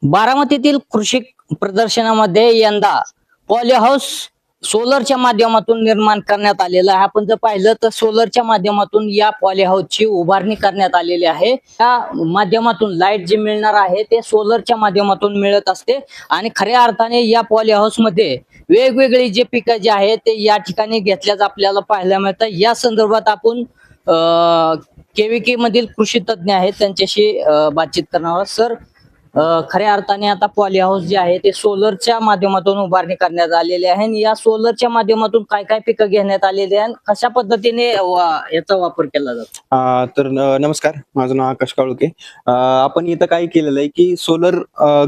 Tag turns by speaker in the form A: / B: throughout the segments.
A: बारामतीतील कृषी प्रदर्शनामध्ये यंदा पॉली हाऊस सोलरच्या माध्यमातून निर्माण करण्यात आलेलं आहे. आपण जर पाहिलं तर सोलरच्या माध्यमातून या पॉली हाऊसची उभारणी करण्यात आलेली आहे. या माध्यमातून लाईट जे मिळणार आहे ते सोलरच्या माध्यमातून मिळत असते आणि खऱ्या अर्थाने या पॉली हाऊस मध्ये वेगवेगळी जे पिकं जे आहेत ते या ठिकाणी घेतल्याच आपल्याला पाहायला मिळतं. या संदर्भात आपण केविके मधील कृषी तज्ञ आहेत त्यांच्याशी बातचीत करणार आहोत. सर, खऱ्या अर्थाने आता पॉली हाऊस जे आहे ते सोलरच्या माध्यमातून उभारणी करण्यात आलेली आहे आणि या सोलरच्या माध्यमातून काय काय पिकं घेण्यात आलेली आहे, कशा पद्धतीने याचा वापर केला जातो?
B: नमस्कार, माझं नाव आकाश काळुके. आपण इथं काय केलेलं आहे की सोलर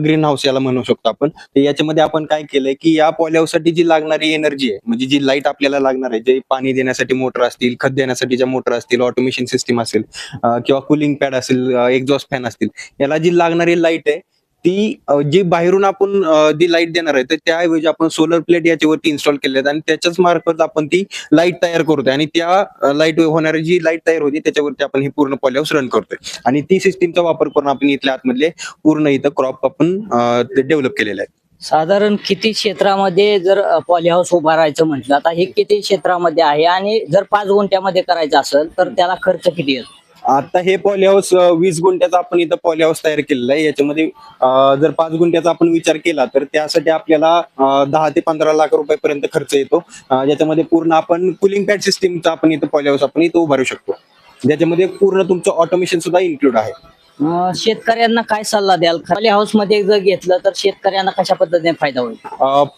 B: ग्रीन हाऊस याला म्हणू शकतो आपण. तर याच्यामध्ये आपण काय केलंय की या पॉली हाऊस साठी जी लागणारी एनर्जी आहे, म्हणजे जी लाईट आपल्याला लागणार आहे, जे पाणी देण्यासाठी मोटर असतील, खत देण्यासाठी ज्या मोटर असतील, ऑटोमेशन सिस्टीम असेल किंवा कूलिंग पॅड असेल, एक्झॉस्ट फॅन असतील, याला जी लागणारी लाईट आहे ती जी बाहेरून आपण जी लाईट देणार आहे तर त्याऐवजी आपण सोलर प्लेट याच्यावरती इन्स्टॉल केले आहेत आणि त्याच्याच मार्फत आपण ती लाईट तयार करतोय आणि त्या लाईट होणारी जी लाईट तयार होती त्याच्यावरती आपण ही पूर्ण पॉली हाऊस रन करतोय आणि ती सिस्टीमचा वापर करून आपण इथल्या आतमधले पूर्ण इथं क्रॉप आपण डेव्हलप केलेले आहे.
A: साधारण किती क्षेत्रामध्ये जर पॉली हाऊस उभारायचं म्हटलं, आता हे किती क्षेत्रामध्ये आहे आणि जर 5 गुंठ्यामध्ये करायचं असेल तर त्याला खर्च किती येतो?
B: आता हे पॉली हाऊस 20 गुंठ्याचा आपण इथं पॉली हाऊस तयार केलेला आहे. याच्यामध्ये जर 5 गुंठ्याचा आपण विचार केला तर त्यासाठी आपल्याला 10 ते 15 लाख रुपयापर्यंत खर्च येतो. ज्याच्यामध्ये पूर्ण आपण कुलिंग पॅड सिस्टीमचा आपण इथं पॉली हाऊस आपण इथं उभारू शकतो, ज्याच्यामध्ये पूर्ण तुमचं ऑटोमेशन सुद्धा इन्क्लूड आहे.
A: शेतकऱ्यांना काय सल्ला द्याल? पॉली हाऊस मध्ये जर घेतलं तर शेतकऱ्यांना कशा पद्धतीने फायदा होईल?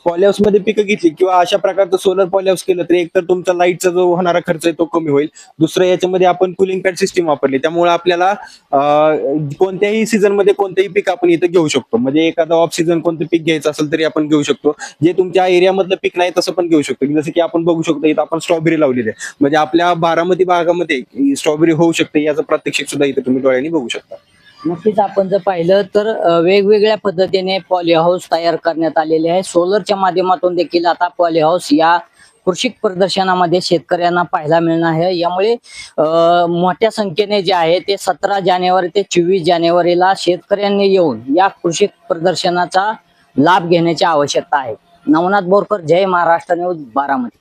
B: पॉली हाऊस मध्ये पिकं घेतली किंवा अशा प्रकारचं सोलर पॉली हाऊस केलं तर एकतर तुमचा लाईटचा जो होणारा खर्च आहे तो कमी होईल. दुसरं, याच्यामध्ये आपण कुलिंग पॅड सिस्टीम वापरली त्यामुळे आपल्याला कोणत्याही सीझन मध्ये कोणतेही पीक आपण इथं घेऊ शकतो. म्हणजे एखादा ऑफ सीझन कोणतं पीक घ्यायचं असेल तरी आपण घेऊ शकतो. जे तुमच्या एरियामधलं पीक नाही तसं पण घेऊ शकतो. जसं की आपण बघू शकतो इथं आपण स्ट्रॉबेरी लावलेली आहे, म्हणजे आपल्या बारामती भागामध्ये स्ट्रॉबेरी होऊ शकते याचं प्रात्यक्षिक सुद्धा इथं तुम्ही डोळ्यांनी बघू शकता.
A: नक्कीच आपण जर पाहिलं तर वेगवेगळ्या पद्धतीने पॉली हाऊस तयार करण्यात आलेले आहे. सोलरच्या माध्यमातून देखील आता पॉली हाऊस या कृषी प्रदर्शनामध्ये शेतकऱ्यांना पाहायला मिळणार आहे. यामुळे मोठ्या संख्येने जे आहे ते 17 जानेवारी ते 24 जानेवारीला शेतकऱ्यांनी येऊन या कृषी प्रदर्शनाचा लाभ घेण्याची आवश्यकता आहे. नवनाथ बोरकर, जय महाराष्ट्र न्यूज, बारामती.